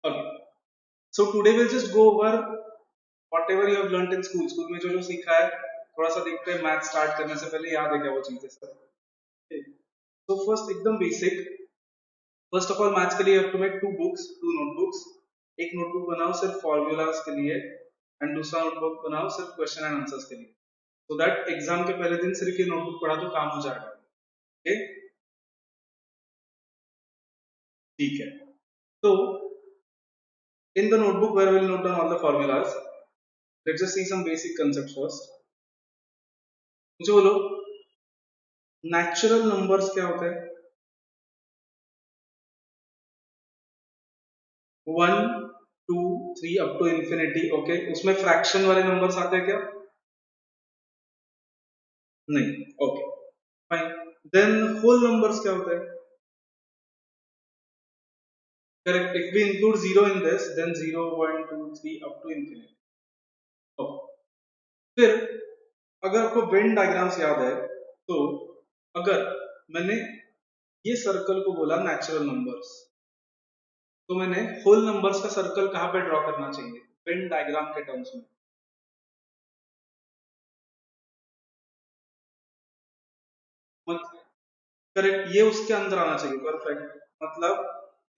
Okay. So today we'll just go over whatever you have learnt in school. School में जो जो सीखा है थोड़ा सा देखते हैं मैथ स्टार्ट करने से पहले याद है क्या वो चीजें सब. Okay. So first एकदम basic. First of all maths के लिए have to make two books, two notebooks. एक नोटबुक बनाओ सिर्फ फॉर्मूलाज के लिए एंड दूसरा नोटबुक बनाओ सिर्फ क्वेश्चन एंड आंसर्स के लिए. सो दैट एग्जाम के पहले दिन सिर्फ ये नोटबुक पढ़ा तो काम हो जाएगा. ओके, ठीक है. तो in the notebook where we'll note down all the formulas, let's just see some basic concepts first. मुझे बोलो नेचुरल नंबर्स क्या होता है? One, two, three up to infinity. Okay, उसमें फ्रैक्शन वाले नंबर्स आते हैं क्या? नहीं. Okay, fine. Then whole numbers क्या होता है? Correct. If we include zero in this then zero, one, two, three up to infinity. Okay. फिर अगर आपको वेन डायग्राम्स याद है तो अगर मैंने ये सर्कल को बोला नेचुरल नंबर्स, तो मैंने होल नंबर्स का सर्कल कहां पे ड्रॉ करना चाहिए वेन डायग्राम के टर्म्स में? करेक्ट, ये उसके अंदर आना चाहिए. परफेक्ट. मतलब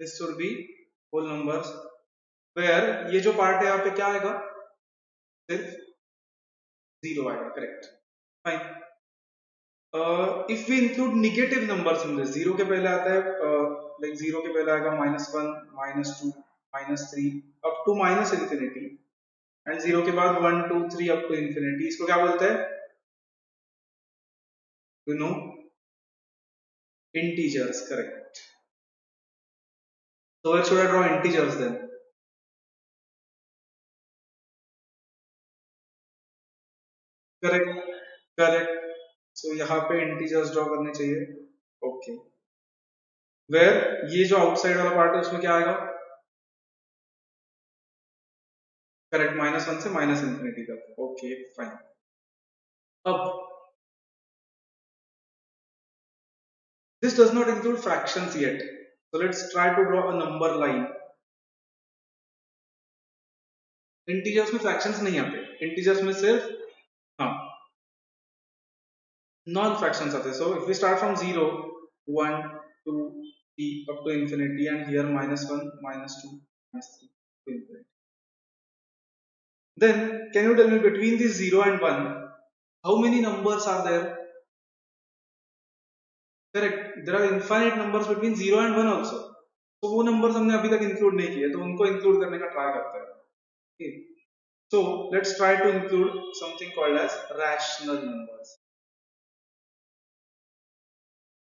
this should be whole numbers where ये जो पार्ट है यहाँ पे क्या आएगा? सिर्फ जीरो आएगा. Correct, fine. If we include negative numbers in this, zero के पहले आता है लाइक जीरो के पहले आएगा minus one, minus two, minus three up to minus infinity. And zero के बाद one, two, three up to infinity. इसको क्या बोलते हैं? You know, integers. Correct. So where should I draw integers then? Correct. Correct. So यहाँ पे integers draw करने चाहिए. Okay. Where ये जो outside वाला part है उसमें क्या आएगा? Correct. माइनस वन से माइनस इंफिनिटी तक. Okay, fine. अब this does not include fractions yet. So let's try to draw a number line. Integers में fractions नहीं आते. Integers में सिर्फ हाँ non fractions आते. So if we start from 0, 1, 2, 3 up to infinity and here minus 1, minus 2, minus 3 to infinity. Then can you tell me between these 0 and 1 how many numbers are there? Correct. There are infinite numbers between 0 and 1 also. तो वो numbers हमने अभी तक include नहीं किए तो उनको include करने का try करते हैं. Okay. So let's try to include something called as rational numbers.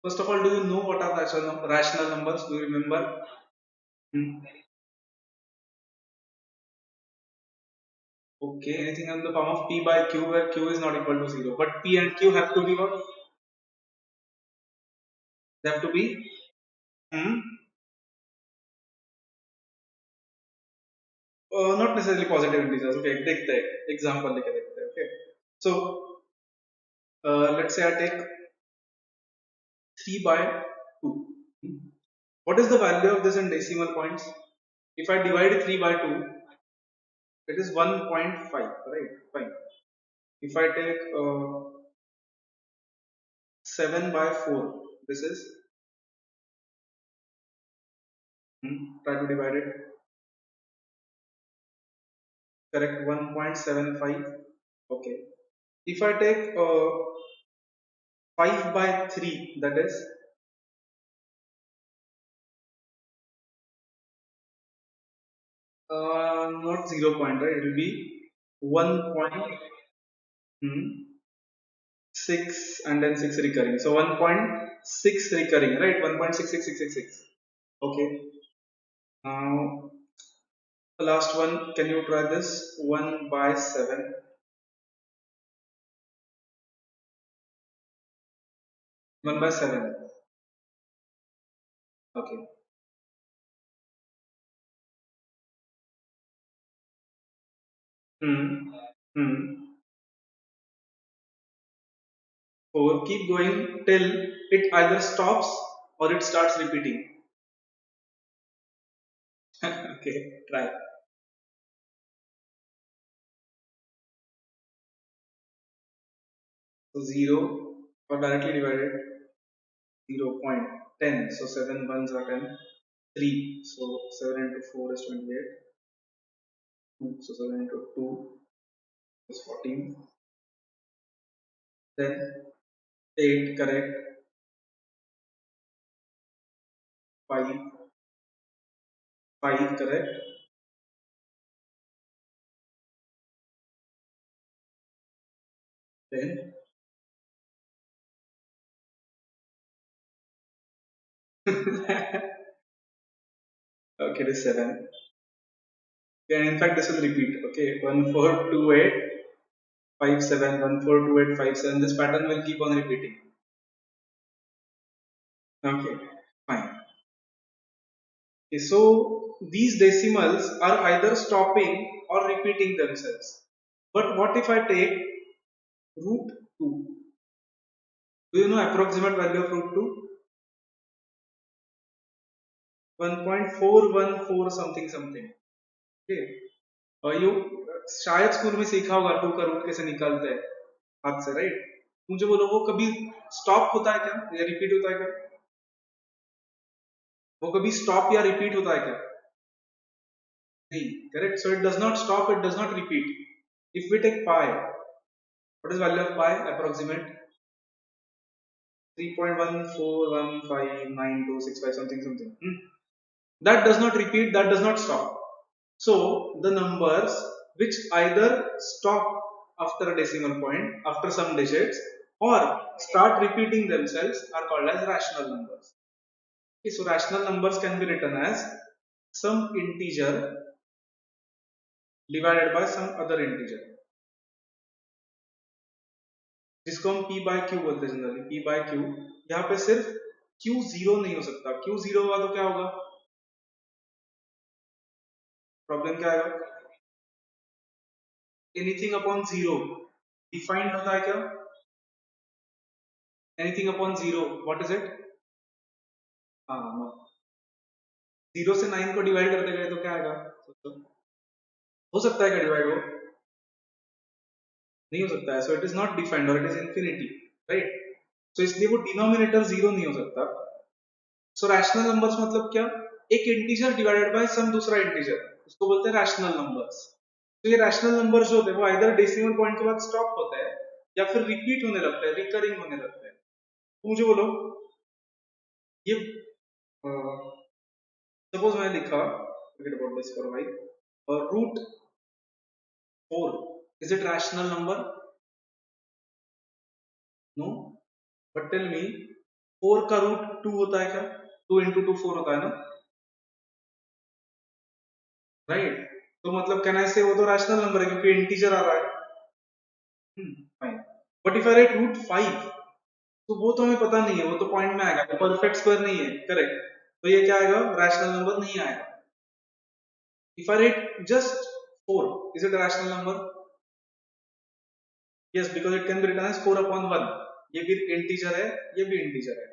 First of all, do you know what are rational numbers? Do you remember? Hmm. Okay, anything in the form of p by q where q is not equal to 0. But p and q have to be what? They have to be hmm, not necessarily positive integers. Okay, देखते हैं example लेके देखते हैं. Okay, so let's say I take 3 by 2. What is the value of this in decimal points? If I divide 3 by 2, it is 1.5, right? Fine. If I take 7 by 4, this is try to divide it. Correct, 1.75. Okay. If I take 5 by 3, that is not 0 point, right? It will be 1 point, 6 and then 6 recurring. So 1.6 recurring, right? 1.666666. Okay. Now the last one, can you try this? 1 by 7. 1 by 7. Okay. Hmm. Hmm. 4. Keep going till it either stops or it starts repeating. Okay, try. So 0 or directly divided 0.10. So 7 ones are 10. 3. So 7 into 4 is 28. 2. So 7 into 2 is 14. Then 8, correct. 5. 5, correct. Then okay, this 7. Yeah, in fact, this will repeat. Okay, 1, 4, 2, 8, 5, 7, 1, 4, 2, 8, 5, 7. This pattern will keep on repeating. Okay, fine. Okay, so these decimals are either stopping or repeating themselves. But what if I take root 2? Do you know approximate value of root 2? 1.414 something something. Okay. और you शायद school में सीखा होगा 2 का root कैसे निकालते हैं हाथ से, राइट? मुझे बोलो वो कभी स्टॉप होता है क्या या रिपीट होता है क्या? वो कभी स्टॉप या रिपीट होता है क्या? नहीं, correct. So it does not stop, it does not repeat. If we take pi, what is value of pi? Approximate 3.14159265 something something. That does not repeat, that does not stop. So the numbers which either stop after a decimal point, after some digits, or start repeating themselves are called as rational numbers. Okay, so rational numbers can be written as some integer divided by some other integer, जिसको हम p by q बोलते हैं generally. p by q, यहाँ पे सिर्फ q zero नहीं हो सकता. q जीरो होगा तो क्या होगा? प्रॉब्लम क्या आएगा? एनीथिंग अपॉन जीरो डिफाइंड होता है क्या? Anything upon zero, what is it? हाँ, नो. जीरो से 9 को डिवाइड करते गए तो क्या आएगा? सोचो. हो सकता है क्या डिवाइड? हो नहीं हो सकता है. So it is not defined और इट इज इंफिनिटी, राइट? सो इसलिए वो डिनोमिनेटर जीरो नहीं हो सकता. सो रैशनल नंबर्स मतलब क्या? एक इंटीजर डिवाइडेड बाय सम दूसरा इंटीजर, उसको बोलते हैं रैशनल नंबर्स. तो ये रैशनल नंबर्स जो होते हैं वो आइदर डेसिमल पॉइंट के बाद स्टॉप होता है या फिर रिपीट होने लगता है, रिकरिंग होने लगता है. तो मुझे बोलो ये सपोज मैं लिखा, forget about this for a while, root 4, is it rational number? No. But tell me, 4 का रूट 2 होता है क्या? 2 into 2 4 होता है ना, राइट? तो मतलब कहना से वो तो रैशनल नंबर है क्योंकि इंटीजर आ रहा है. Fine. But if I write root 5, तो वो तो हमें पता नहीं है, वो तो पॉइंट में आएगा, वो परफेक्ट स्क्वायर नहीं है, करेक्ट? तो ये क्या आएगा? रैशनल नंबर नहीं आएगा. If I write just 4, is it rational number? Yes, because it can be written as 4 upon 1. ये भी इंटीजर है, ये भी इंटीजर है,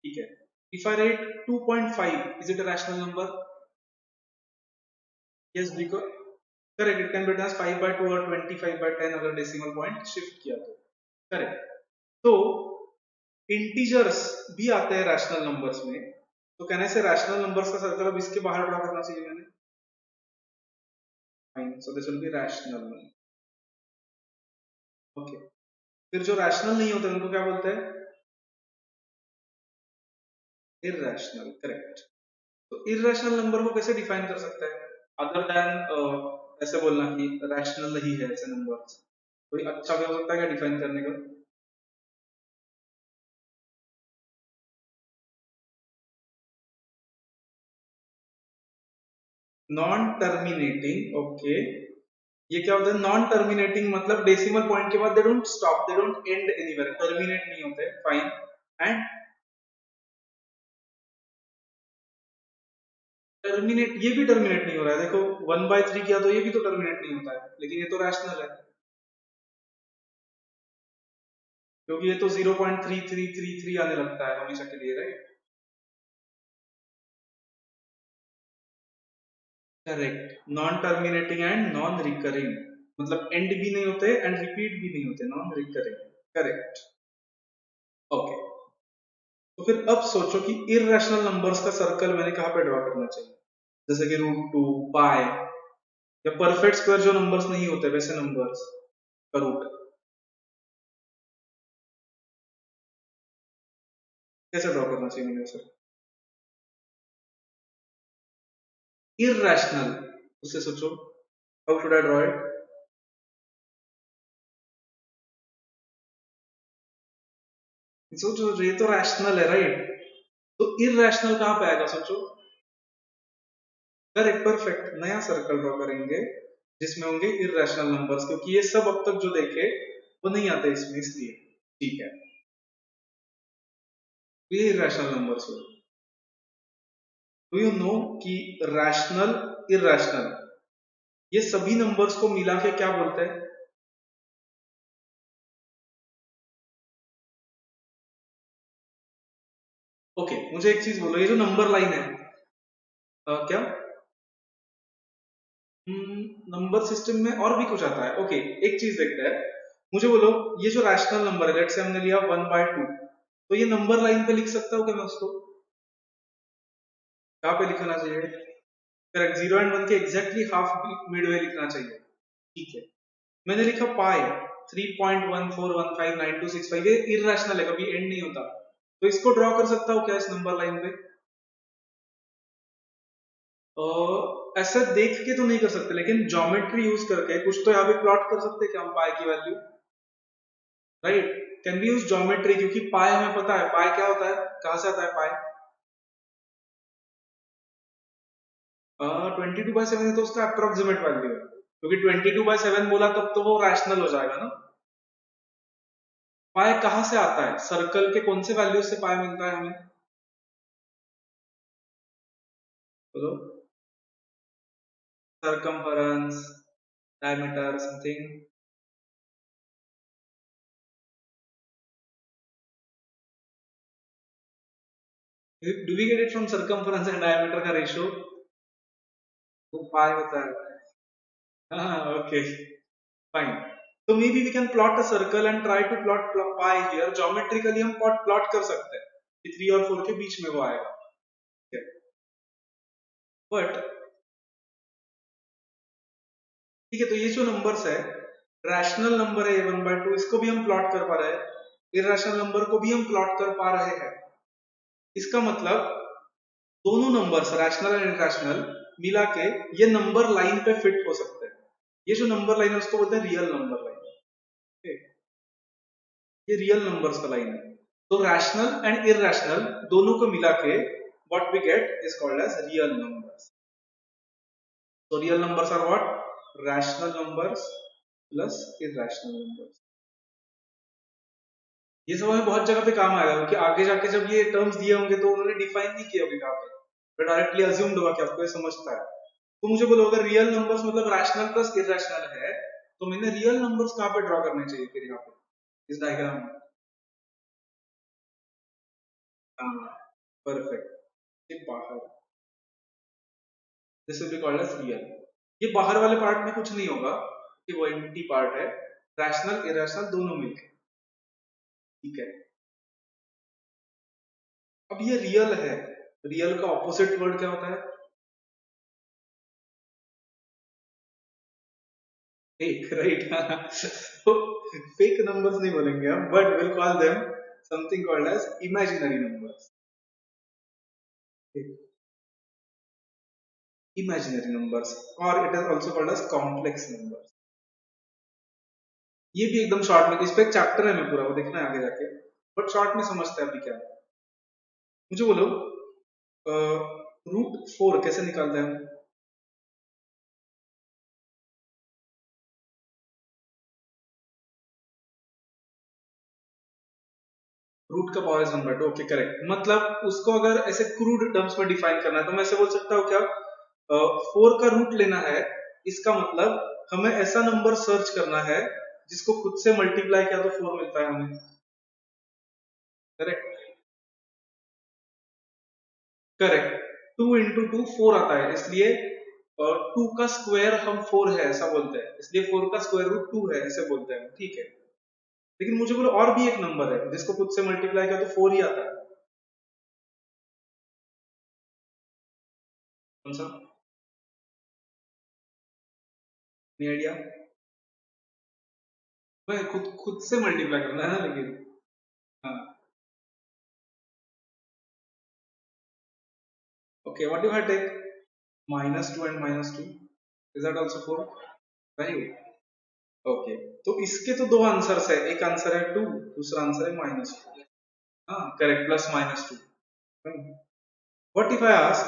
ठीक है. If I write 2.5, is it a rational number? Yes, because correct, it can be written as 5 by 2 और 25 by 10 अगर डेसिमल पॉइंट शिफ्ट किया तो, करेक्ट. तो इंटीजर्स भी आते हैं रैशनल नंबर्स में. तो कहने से रैशनल नंबर्स का सर्कल अब इसके बाहर ड्रा करना चाहिए मैंने. Fine. So this will B rational number. Okay. फिर जो रैशनल नहीं होते उनको क्या बोलते हैं? Irrational, correct. तो इरैशनल नंबर को कैसे डिफाइन कर सकते हैं अदर देन ऐसे बोलना कि रैशनल नहीं है ऐसे नंबर्स? कोई अच्छा वे हो सकता है क्या डिफाइन करने का? Non terminating. ओके. ये क्या होता है नॉन टर्मिनेटिंग? मतलब डेसिमल पॉइंट के बाद they don't stop, they don't and anywhere, terminate नहीं होते. फाइन. एंड टर्मिनेट, ये भी टर्मिनेट नहीं हो रहा है. देखो 1/3 किया तो ये भी तो टर्मिनेट नहीं होता है, लेकिन ये तो रैशनल है क्योंकि ये तो 0.3333 आने लगता है हमेशा के लिए, right? Correct, non terminating and non recurring, मतलब एंड भी नहीं होते एंड रिपीट भी नहीं होते, नॉन रिकरिंग। करेक्ट। ओके, तो फिर अब सोचो कि इररेशनल नंबर्स का सर्कल मैंने कहां पे ड्रॉ करना चाहिए, जैसे कि √2, पाई, या परफेक्ट स्क्वायर जो नंबर्स नहीं होते वैसे नंबर्स का रूट कैसे ड्रॉ करना चाहिए मुझे सर? इररेशनल, उससे सोचो, how should I draw it? सोचो, ये तो रैशनल है राइट, तो इररेशनल कहां पे आएगा सोचो? करेक्ट, परफेक्ट, नया सर्कल ड्रॉ करेंगे जिसमें होंगे इररेशनल नंबर्स, क्योंकि ये सब अब तक जो देखे वो नहीं आते इसमें, इसलिए। ठीक है, तो ये इररेशनल नंबर्स हो। डू यू नो कि रैशनल, इररेशनल, ये सभी नंबर्स को मिला के क्या बोलते हैं? ओके, मुझे एक चीज बोलो, ये जो नंबर लाइन है, क्या नंबर सिस्टम में और भी कुछ आता है? ओके, एक चीज देखते हैं, मुझे बोलो, ये जो रैशनल नंबर है, लेट्स से हमने लिया 1/2, तो ये नंबर लाइन पे लिख सकता हूँ क्या मैं उसको? कहाँ पे लिखना चाहिए? करेक्ट, 0 और 1 के एग्जैक्टली हाफ मिडवे लिखना चाहिए। ठीक है, मैंने लिखा पाई 3.14159265, ये इररेशनल है, कभी एंड नहीं होता, तो इसको ड्रॉ कर सकता हूँ क्या इस नंबर लाइन पे? ऐसा देख के तो नहीं कर सकते, लेकिन ज्योमेट्री यूज करके कुछ तो यहाँ पे प्लॉट कर सकते हैं क्या हम पाई की value? Right, can be use geometry, क्योंकि पाई हमें पता है, पाई क्या होता है, कहां से आता है पाई? 22/7 तो उसका अप्रोक्सीमेट वैल्यू है, क्योंकि 22/7 बोला तब तो वो रैशनल हो जाएगा ना। पाई कहां से आता है, सर्कल के कौन से वैल्यू से पाई मिलता है हमें? बोलो, circumference, diameter, something. Do we get it from circumference and diameter का रेशियो? वो पाई होता है। हाँ, ओके, फाइन। तो maybe we can plot a circle and try to plot pi here, geometrically हम प्लॉट कर सकते हैं कि 3 और 4 के बीच में वो आएगा। बट ठीक है, तो ये जो नंबर्स है, रैशनल नंबर है 1/2, इसको भी हम प्लॉट कर पा रहे हैं, इररेशनल नंबर को भी हम प्लॉट कर पा रहे हैं। इसका मतलब दोनों नंबर्स रैशनल एंड इररेशनल मिला के ये नंबर लाइन पे फिट हो सकते हैं। ये जो नंबर लाइन है उसको बोलते हैं रियल नंबर लाइन। ये रियल नंबर्स का लाइन है, तो रैशनल एंड इररेशनल दोनों को मिला के what we get is called as real numbers. So real numbers are what? Rational numbers plus irrational numbers. ये सब हमें बहुत जगह पे काम आएगा, क्योंकि आगे जाके जब ये टर्म्स दिए होंगे तो उन्होंने डिफाइन नहीं किया होगा कहाँ पे, तो डायरेक्टली अज्यूम्ड होगा कि आपको ये समझता है। तो मुझे बोलो, अगर रियल नंबर्स मतलब रैशनल प्लस इररेशनल है, तो मैंने रियल नंबर्स कहाँ पे ड्रॉ करने चाहिए फिर यहाँ पे इस डायग्राम में? हाँ, परफेक्ट, ये बाहर, this will be called as real. ये बाहर वाले पार्ट में कुछ नहीं होगा कि वो एम्प्टी पार्ट है, रैशनल इररेशनल दोनों मिलके। ठीक है, अब ये रियल है, रियल का ऑपोजिट वर्ड क्या होता है? Fake, right. तो फेक नंबर्स नहीं बोलेंगे हम, but will call them something called as imaginary numbers. Imaginary numbers, और it is also called as complex numbers. ये भी एकदम शॉर्ट में, इस पे एक चैप्टर है मैं पूरा, वो देखना है आगे जाके, बट शॉर्ट में समझते हैं अभी क्या है। मुझे बोलो, √4 कैसे निकालते हैं हम? रूट का पावर इज 1/2, ओके, करेक्ट, मतलब उसको अगर ऐसे क्रूड टर्म्स में डिफाइन करना है तो मैं ऐसे बोल सकता हूँ क्या, 4 का रूट लेना है, इसका मतलब हमें ऐसा नंबर सर्च करना है जिसको खुद से मल्टीप्लाई किया तो 4 मिलता है हमें। करेक्ट, करेक्ट, 2 into 2 4 आता है, इसलिए और 2 का स्क्वायर हम 4 है ऐसा बोलते हैं, इसलिए 4 का स्क्वायर रूट 2 है ऐसे बोलते हैं, ठीक है। लेकिन मुझे बोलो और भी एक नंबर है जिसको खुद से मल्टीप्लाई किया तो 4 ही आता है, कौन सा? नहीं आइडिया? मैं खुद खुद से मल्टीप्लाई करना है ना, लेकिन हाँ। Okay, what do I take? -2 and -2, is that also 4? Right. Okay, तो इसके तो दो आंसर्स है, एक आंसर है 2, दूसरा आंसर है -2। हाँ correct, +-2। What if I ask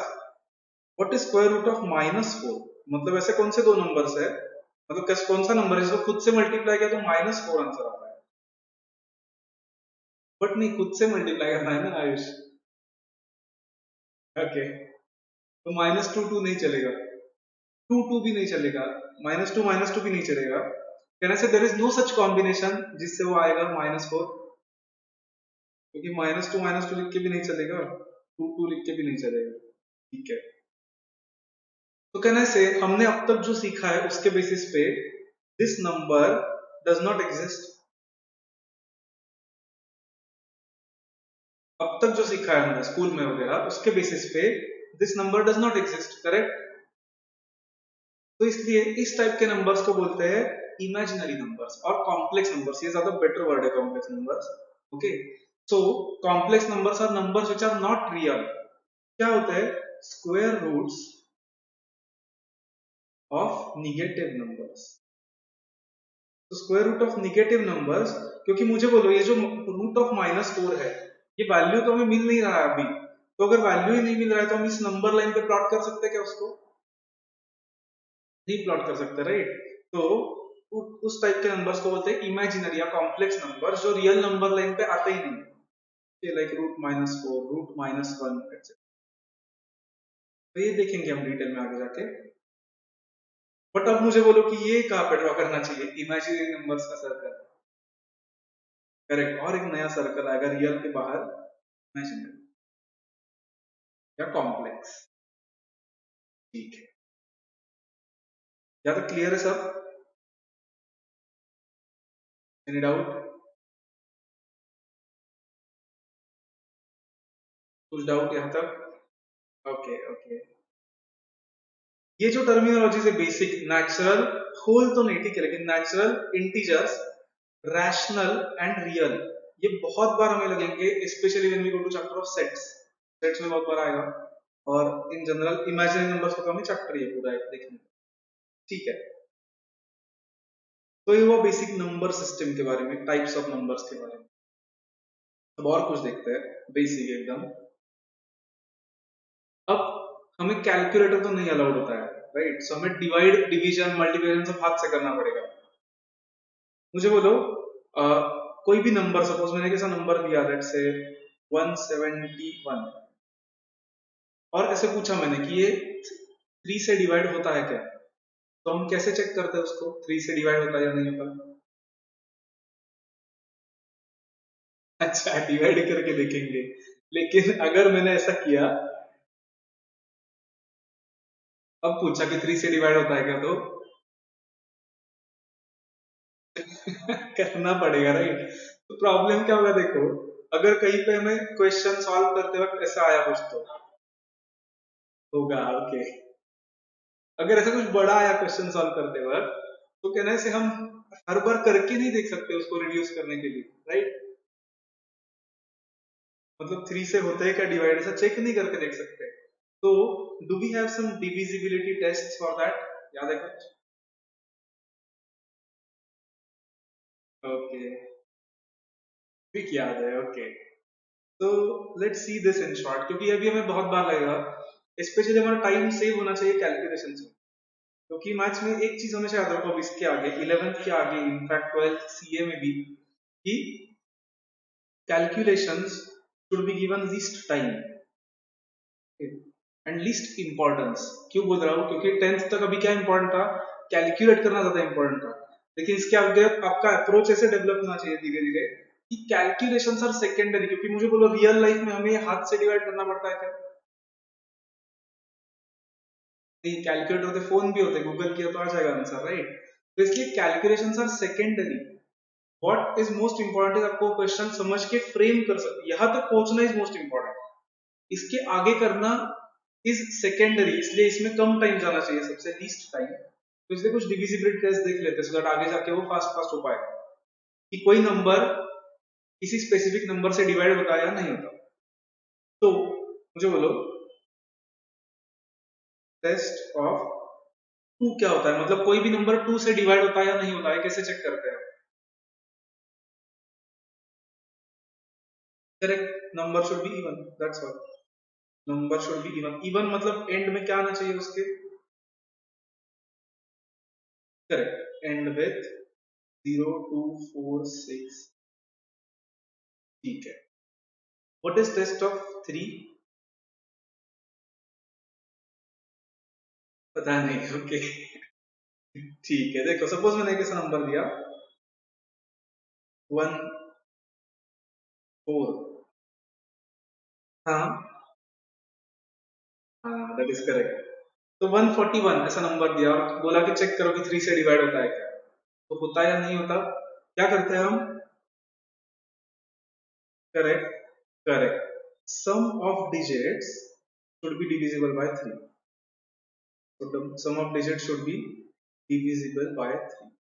what is square root of -4? मतलब ऐसे कौन से दो नंबर्स है, मतलब कैसे कौन सा नंबर है जिसको खुद से मल्टीप्लाई किया तो -4 आंसर आता है? बट नहीं, खुद से मल्टीप्लाई करना है ना आयुष। ओके, तो -2 नहीं चलेगा, 2 भी नहीं चलेगा, -2 भी नहीं चलेगा। कहने से there is no such combination जिससे वो आएगा -4, क्योंकि -2 लिख के भी नहीं चलेगा, 2 लिख के भी नहीं चलेगा, ठीक है। तो कहने से हमने अब तक जो सीखा है उसके बेसिस पे this number does not exist. अब तक जो सीखा है हमने स्कूल में वगैरह उसके बेसिस पे this number does not exist, correct. तो इसलिए इस टाइप के नंबर्स को बोलते हैं इमेजिनरी नंबर्स और कॉम्प्लेक्स नंबर्स, ये ज्यादा बेटर वर्ड है complex numbers. Okay, so complex numbers are numbers which are not real. क्या होता है? Square roots of negative numbers. तो square root of negative numbers, क्योंकि मुझे बोलो ये जो रूट ऑफ -4 है, ये वैल्यू तो हमें मिल नहीं रहा है अभी, तो अगर वैल्यू ही नहीं मिल रहा है तो हम इस नंबर लाइन पे प्लॉट कर सकते हैं क्या उसको? नहीं प्लॉट कर सकते, राइट। तो उस टाइप के नंबर्स को बोलते हैं इमेजिनरी या कॉम्प्लेक्स नंबर, जो रियल नंबर लाइन पे आते ही नहीं, लाइक √-4, √-1 etc। तो ये देखेंगे हम डिटेल में आगे जाके। बट अब मुझे बोलो कि ये कहाँ पे ड्रॉ करना चाहिए इमेजिनरी नंबर्स का सर्कल? करेक्ट, और एक नया सर्कल आएगा रियल के बाहर, इमेजिनरी या कॉम्प्लेक्स, ठीक है। या तो क्लियर है सब? Any doubt? कुछ डाउट यहाँ तक? ओके ओके, ये जो टर्मिनोलॉजी है बेसिक, नेचुरल, होल तो नहीं ठीक है, लेकिन natural, integers, rational and real, ये बहुत बार हमें लगेंगे, specially when we go to chapter of sets. Sets में बहुत बार आएगा, और इन जनरल इमेजिनरी नंबर्स का तो हमें चैप्टर ही है पूरा एक देखने, ठीक है। तो ये वो बेसिक नंबर सिस्टम के बारे में, टाइप्स ऑफ नंबर्स के बारे में। अब और कुछ देखते हैं बेसिक एकदम। अब हमें कैलकुलेटर तो नहीं अलाउड होता है, राइट, सो हमें डिवाइड, डिवीजन, मल्टीप्लिकेशन सब हाथ से करना पड़ेगा। मुझे बोलो कोई भी नंबर, सपोज मैंने कैसा नंबर दिया, लेट्स से 171, और ऐसे पूछा मैंने कि ये 3 से डिवाइड होता है क्या, तो हम कैसे चेक करते हैं उसको 3 से डिवाइड होता है या नहीं होता? अच्छा, डिवाइड करके देखेंगे। लेकिन अगर मैंने ऐसा किया, अब पूछा कि 3 से डिवाइड होता है क्या, तो करना पड़ेगा, राइट। तो प्रॉब्लम क्या होगा देखो, अगर कहीं पे हमें क्वेश्चन सॉल्व करते वक्त ऐसा आया कुछ तो होगा, ओके। अगर ऐसा कुछ बड़ा आया क्वेश्चन सॉल्व करते वक्त, तो कहने से हम हर बार करके नहीं देख सकते उसको रिड्यूस करने के लिए, राइट। मतलब 3 से होता है क्या डिवाइड, ऐसा चेक नहीं करके देख सकते। तो do we have some divisibility test for that? याद है कुछ? ओके, ठीक याद है, ओके। तो let's see this in short, क्योंकि अभी हमें बहुत बार लगेगा, स्पेशली हमारा टाइम सेव होना चाहिए कैलकुलेशन में। क्योंकि मैथ्स में एक चीज हमेशा याद रखो, अब इसके आगे 11th के आगे, इनफैक्ट 12th सीए में भी, कि calculations should be given least time and least importance. क्यों बोल रहा हूँ? क्योंकि 10th तक अभी क्या इंपॉर्टेंट था, कैलकुलेट करना ज्यादा इंपॉर्टेंट था। लेकिन इसके आगे आपका अप्रोच ऐसे डेवलप होना चाहिए धीरे धीरे कि कैलकुलेशंस आर सेकेंडरी। क्योंकि मुझे बोलो रियल लाइफ में हमें हाथ से डिवाइड करना पड़ता है क्या? नहीं, कैलकुलेटर होते, फोन भी होते, गूगल किया तो आ जाएगा आंसर, राइट? तो इसलिए calculations are secondary. What is most important है आपको क्वेश्चन समझ के फ्रेम कर सकते, यहां तक पहुंचना इज मोस्ट इंपॉर्टेंट, इसके आगे करना इज सेकेंडरी। इसलिए इसमें कम टाइम जाना चाहिए, सबसे लीस्ट टाइम। तो इसलिए कुछ डिविजिबिलिटी टेस्ट देख लेते हैं, सो दैट आगे जाके वो फास्ट फास्ट हो पाएगा कि कोई नंबर किसी स्पेसिफिक नंबर से डिवाइड होता है या नहीं होता। तो मुझे बोलो, टेस्ट ऑफ टू क्या होता है, मतलब कोई भी नंबर टू से डिवाइड होता है या नहीं होता है, कैसे चेक करते हैं? Correct, number should be even, that's all. Number should be even, even मतलब एंड में क्या आना चाहिए उसके? Correct, end with 0 2 4 6। ठीक है। What is test of three? पता नहीं, ओके। ठीक है, देखो सपोज मैंने कैसा नंबर दिया, 1 4। हाँ हाँ, दैट इज करेक्ट। तो 141 ऐसा नंबर दिया और बोला कि चेक करो कि 3 से डिवाइड होता है क्या, तो होता है या नहीं होता? क्या करते हैं हम? Correct, correct, sum of digits should be divisible by 3, so the sum of digits should be divisible by 3।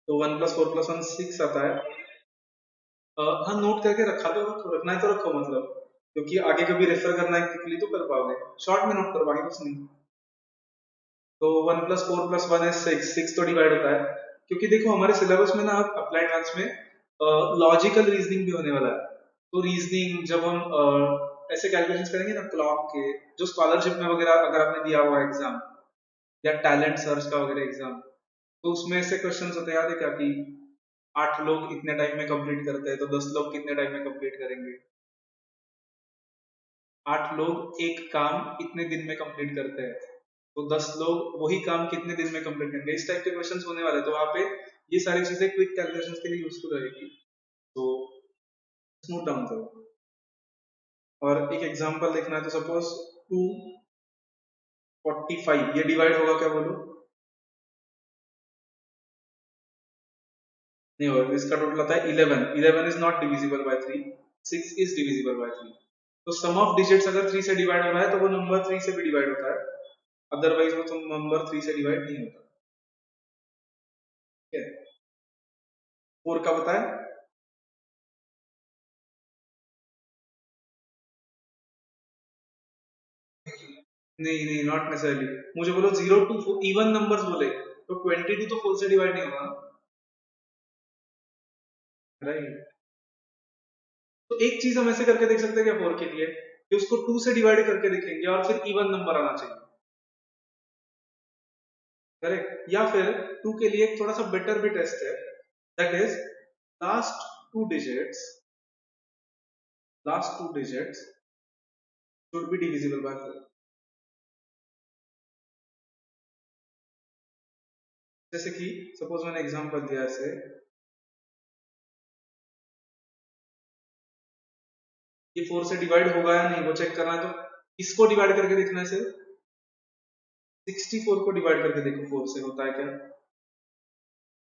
तो 1 + 4 + 1 6 आता है। हाँ, नोट करके रखा तो रखो, रखना है तो रखो, मतलब क्योंकि आगे कभी रेफर करना है क्विकली तो कर पाओगे, शॉर्ट में नोट करवाएंगे कुछ नहीं। तो 1 + 4 + 1 is 6, 6 तो डिवाइड होता है, क्योंकि देखो हमारे सिलेबस में ना अप्लाइड मैथ्स में लॉजिकल रीजनिंग भी होने वाला है। तो रीजनिंग जब हम ऐसे कैलकुलेशंस करेंगे ना क्लॉक के, जो स्कॉलरशिप में वगैरह अगर आपने दिया हुआ एग्जाम या टैलेंट सर्च का वगैरह एग्जाम, तो उसमें ऐसे क्वेश्चंस होते हैं, याद है क्या, कि 8 लोग इतने टाइम में कंप्लीट करते हैं तो 10 लोग कितने टाइम में कंप्लीट करेंगे? 8 लोग एक काम इतने दिन में कंप्लीट करते हैं, तो 10 लोग वही काम कितने दिन में कंप्लीट करेंगे? इस टाइप के क्वेश्चंस होने वाले हैं, तो वहां पे ये सारी चीजें क्विक कैलकुलेशंस के लिए यूजफुल रहेगी, तो नोट डाउन करो। और एक एग्जांपल देखना है, तो सपोज 245 ये डिवाइड होगा क्या, बोलो? नहीं होगा, इसका टोटल आता है 11, 11 is not divisible by 3, 6 is divisible by 3। तो सम ऑफ डिजिट्स अगर 3 से डिवाइड हो रहा है तो वो नंबर 3 से भी डिवाइड होता है, अदरवाइज वो तो नंबर 3 से डिवाइड नहीं होता। ठीक है, 4 का बताया? नहीं नहीं, नॉट नेसेसरली। मुझे बोलो 0 टू 4 इवन नंबर्स बोले, तो 22 तो 4 से डिवाइड नहीं होगा, राइट? तो एक चीज हम ऐसे करके देख सकते हैं क्या 4 के लिए, कि उसको 2 से डिवाइड करके देखेंगे और फिर इवन नंबर आना चाहिए, करेक्ट? या फिर 2 के लिए एक थोड़ा सा बेटर भी टेस्ट है, that is last two digits, last two digits should be divisible bye 4। जैसे कि सपोज मैंने एग्जांपल दिया ऐसे, ये 4 से डिवाइड होगा या नहीं वो चेक करना है, तो इसको डिवाइड करके देखना है सिर्फ, 64 को डिवाइड करके देखो 4 से होता है क्या,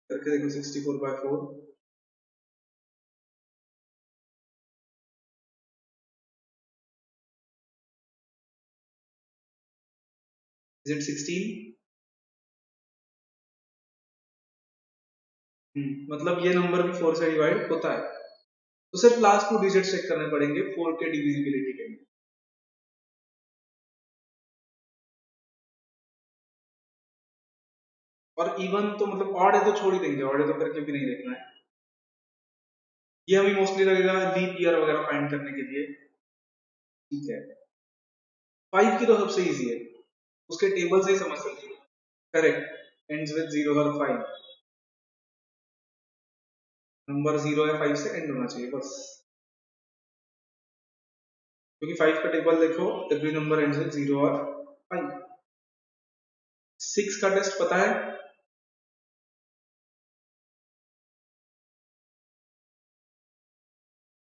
करके देखो 64/4। Is it 16? मतलब ये नंबर भी 4 से डिवाइड होता है, तो सिर्फ लास्ट टू डिजिट चेक करने पड़ेंगे 4 के डिविजिबिलिटी के लिए। और इवन तो मतलब ऑड है तो छोड़ ही देंगे, ऑड है तो करके भी नहीं देखना है, ये हमें मोस्टली लगेगा लीप ईयर वगैरह फाइंड करने के लिए। ठीक है, 5 की तो सबसे इजी है, उसके टेबल से ही समझ सकते हो। करेक्ट, एंड्स विद 0 और 5, नंबर 0 या 5 से एंड होना चाहिए बस, क्योंकि 5 का टेबल देखो, एवरी नंबर एंड्स विद 0 और 5। 6 का टेस्ट पता है?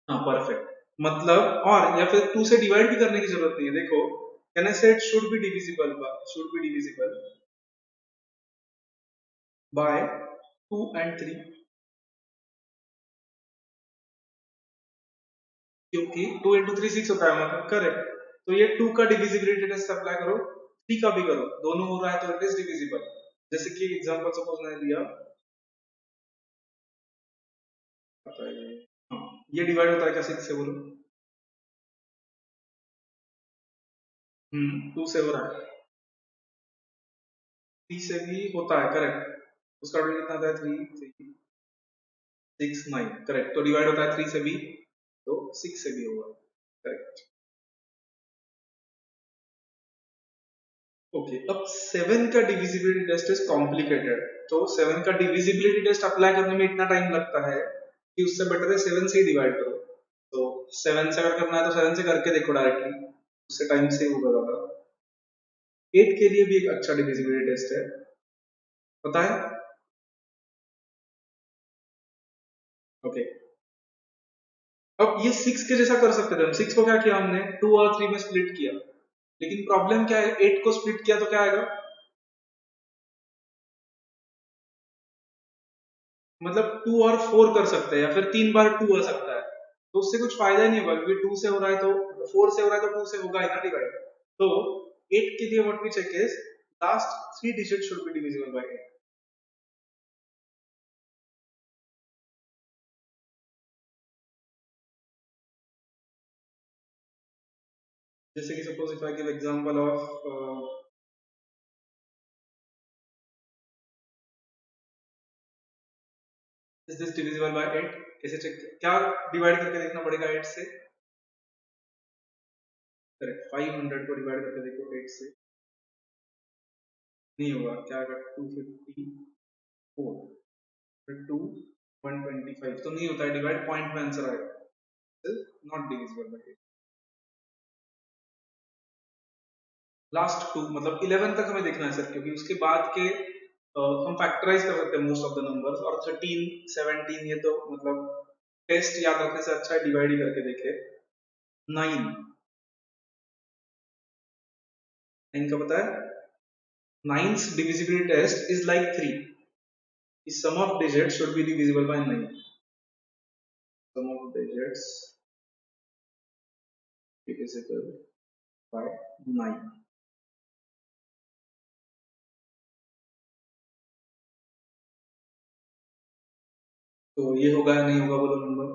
हाँ, परफेक्ट। मतलब और या फिर 2 से डिवाइड भी करने की जरूरत नहीं है, देखो Can I say it should be divisible by 2 and 3? क्योंकि 2 into 3 6 होता है, मतलब करेक्ट। तो ये 2 का डिविजिबिलिटी टेस्ट अप्लाई करो, 3 का भी करो, दोनों हो रहा है तो इट इज डिविजिबल। जैसे कि एग्जांपल सपोज मैंने दिया, हाँ, ये डिवाइड होता है क्या 6 से, बोलो? 2 से हो रहा है, 3 से भी होता है, करेक्ट। उसका टोटल कितना आता है? 3 6 9, करेक्ट। तो डिवाइड होता है 3 से भी, तो 6 से भी होगा, करेक्ट। ओके, अब 7 का डिविजिबिलिटी टेस्ट इज कॉम्प्लिकेटेड। तो 7 का डिविजिबिलिटी टेस्ट अप्लाई करने में इतना टाइम लगता है कि उससे बेटर है 7 से ही डिवाइड करो। तो 7 से अगर करना है तो 7 से करके देखो डायरेक्टली, उससे टाइम सेव होगा ज्यादा। 8 के लिए भी एक अच्छा डिविजिबिलिटी टेस्ट है, पता है? ओके, अब ये 6 के जैसा कर सकते थे हम। 6 को क्या किया हमने, 2 और 3 में स्प्लिट किया, लेकिन प्रॉब्लम क्या है, 8 को स्प्लिट किया तो क्या आएगा, मतलब 2 और 4 कर सकते हैं, या फिर 3 बार 2 आ सकता है। तो उससे कुछ फायदा ही नहीं होगा, क्योंकि 2 से हो रहा है तो 4 से हो रहा है तो 2 से होगा ही ना डिवाइड। तो 8 के लिए what we check is last 3 digit should be divisible by 8। जैसे कि suppose if I give example of is this divisible by 8, कैसे चेक, क्या डिवाइड करके देखना पड़ेगा 8 से? करेक्ट, 500 को डिवाइड करके देखो 8 से, नहीं होगा। क्या आएगा, 254, फिर 2 125, तो नहीं होता है डिवाइड, पॉइंट में आंसर आएगा, नॉट डिविजिबल बाय 8। लास्ट 2 मतलब 11 तक हमें देखना है सर, क्योंकि उसके बाद के हम फैक्टराइज कर सकते हैं मोस्ट ऑफ द नंबर्स, और 13 17 ये तो मतलब टेस्ट याद रखने से अच्छा है डिवाइड ही करके देखे। 9, 9 का पता है? 9's divisibility test is like 3. The sum of digits should be divisible by 9. Sum of digits divisible by 9. तो ये होगा या नहीं होगा, बोलो नंबर?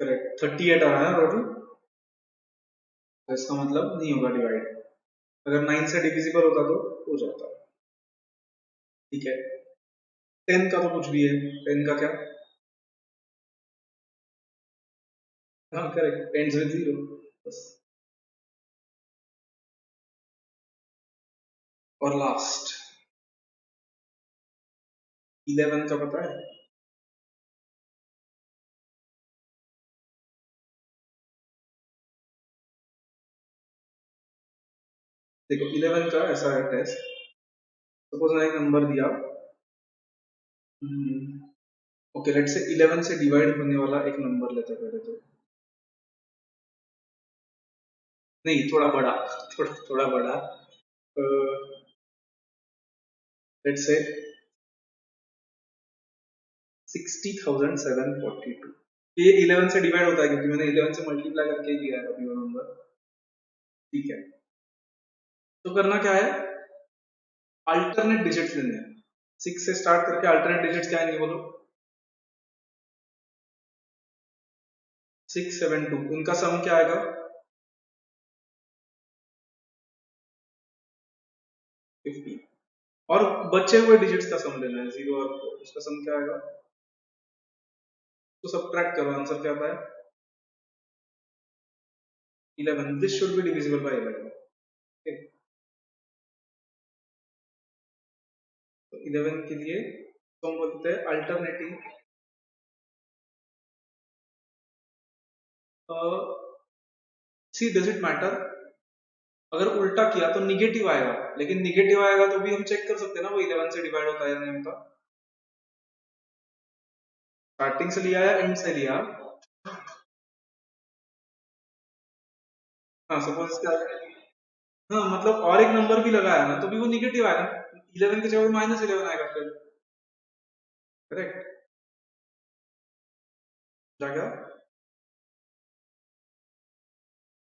करेक्ट, 38 आ रहा है टोटल, तो इसका मतलब नहीं होगा डिवाइड। अगर 9 से डिविजिबल होता तो हो जाता। ठीक है, 10 का तो कुछ भी है, 10 का क्या? हाँ करेक्ट, एंड्स विद 0, बस। और लास्ट 11 का पता है? देखो 11 का ऐसा है टेस्ट, सपोज मैंने एक नंबर दिया, ओके लेट्स से 11 से डिवाइड होने वाला एक नंबर लेते हैं पहले तो। नहीं, थोड़ा बड़ा, थोड़ा थोड़ा बड़ा, लेट्स से 60,742। ये 11 से डिवाइड होता है, क्योंकि मैंने 11 से मल्टीप्लाई करके ही दिया है अभी वो नंबर। ठीक है, तो करना क्या है, अल्टरनेट डिजिट्स लेने हैं। 6 से स्टार्ट करके अल्टरनेट डिजिट्स क्या आएंगे, बोलो? 672, उनका सम क्या आएगा? 50। और बचे हुए डिजिट्स का सम लेना है, 0 और 4, उसका सम क्या आएगा? तो सब्ट्रैक्ट करो, आंसर क्या आता है? 11। This should be divisible by 11। Okay, तो 11 के लिए तो हम बोलते हैं alternative, see does it matter? अगर उल्टा किया तो निगेटिव आएगा, लेकिन निगेटिव आएगा तो भी हम चेक कर सकते हैं ना वो 11 से डिवाइड होता है या नहीं होता। स्टार्टिंग से लिया या एंड से लिया। हाँ सपोज इसका, हाँ मतलब और एक नंबर भी लगाया ना तो भी वो निगेटिव आएगा, 11 की जगह -11 आएगा फिर। करेक्ट। क्या क्या।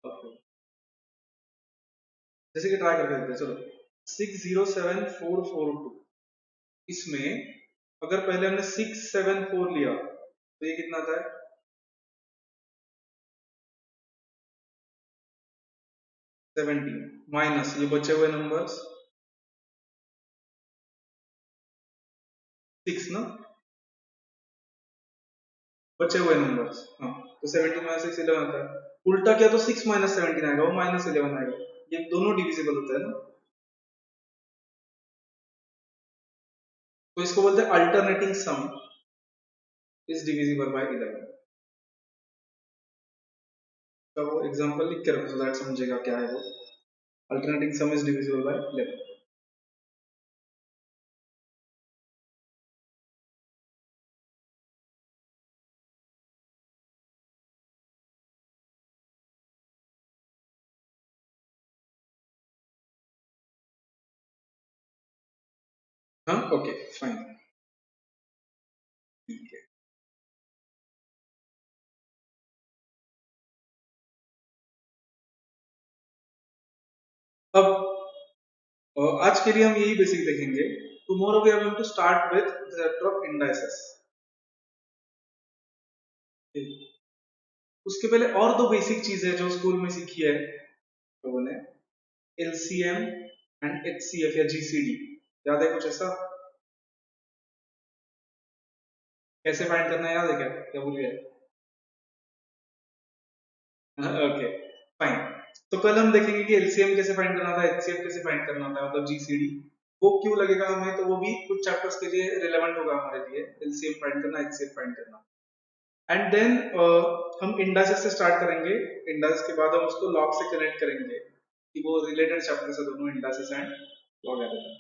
ओके, जैसे कि ट्राई करके देखते हैं, चलो 607442, इसमें अगर पहले हमने 674 लिया तो ये कितना आता है, 17, माइनस ये बचे हुए नंबर्स 6 ना, बचे हुए नंबर्स, हाँ तो 17 माइनस 6 11 आता है। उल्टा किया तो 6 माइनस 17 आएगा, वो -11 आएगा। ये दोनों डिविजिबल होता है ना, तो इसको बोलते हैं alternating some is divisible by 11। तो वो एग्जांपल लिख के रखो सो दैट समझेगा क्या है वो। Alternating some is divisible by 11। हाँ ओके फाइन, ठीक है। अब आज के लिए हम यही बेसिक देखेंगे। Tomorrow we are going to start with the chapter of indices. उसके पहले और दो बेसिक चीजें जो स्कूल में सीखी है लोगों ने, एलसीएम एंड एचसीएफ या जीसीडी, याद है कुछ ऐसा? कैसे फाइंड करना है याद है क्या, क्या भूल गए? Okay fine. तो कल हम देखेंगे कि एलसीएम कैसे फाइंड करना था, एचसीएफ कैसे फाइंड करना था, मतलब जीसीडी। वो क्यों लगेगा हमें, तो वो भी कुछ चैप्टर्स के लिए रिलेवेंट होगा हमारे लिए, एलसीएम फाइंड करना, एचसीएफ फाइंड करना। एंड देन हम इंडासेस से स्टार्ट करेंगे। इंडासेस के बाद हम उसको लॉग से कनेक्ट करेंगे कि वो रिलेटेड चैप्टर्स है दोनों, इंडासेस एंड लॉगरिथम।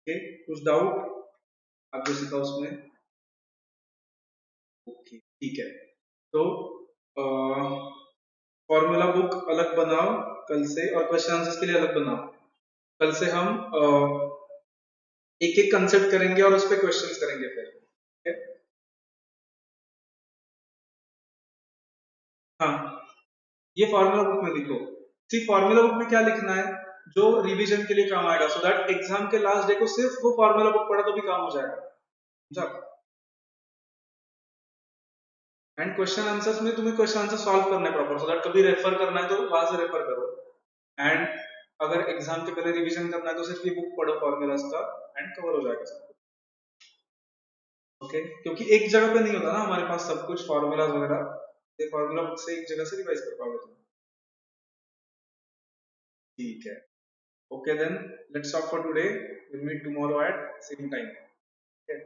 ओके, कुछ डाउट आप जो सीखा उसमें? ओके ठीक है। तो फॉर्मूला बुक अलग बनाओ कल से, और क्वेश्चन आंसर्स के लिए अलग बनाओ। कल से हम एक एक कंसेप्ट करेंगे और उस पर क्वेश्चंस करेंगे फिर, ठीक है? हाँ, ये फॉर्मूला बुक में लिखो। सिर्फ फॉर्मूला बुक में क्या लिखना है, जो रिवीजन के लिए काम आएगा, सो दैट एग्जाम के लास्ट डे को सिर्फ वो फॉर्मूला बुक पढ़ा तो भी काम हो जाएगा, समझा? एंड क्वेश्चन आंसर्स में तुम्हें क्वेश्चन आंसर सॉल्व करना है प्रॉपर, सो दैट कभी रेफर करना है तो वहां से रेफर करो। एंड अगर एग्जाम के पहले रिवीजन करना है तो सिर्फ ये बुक पढ़ो फॉर्मूलाज का, एंड कवर हो जाएगा सब। ओके, क्योंकि एक जगह पे नहीं होता ना हमारे पास सब कुछ फॉर्मूलाज वगैरह, ये फॉर्मूला बुक से एक जगह से रिवाइज कर पाओगे तुम। ठीक है, okay then let's stop for today, will meet tomorrow at same time. Okay.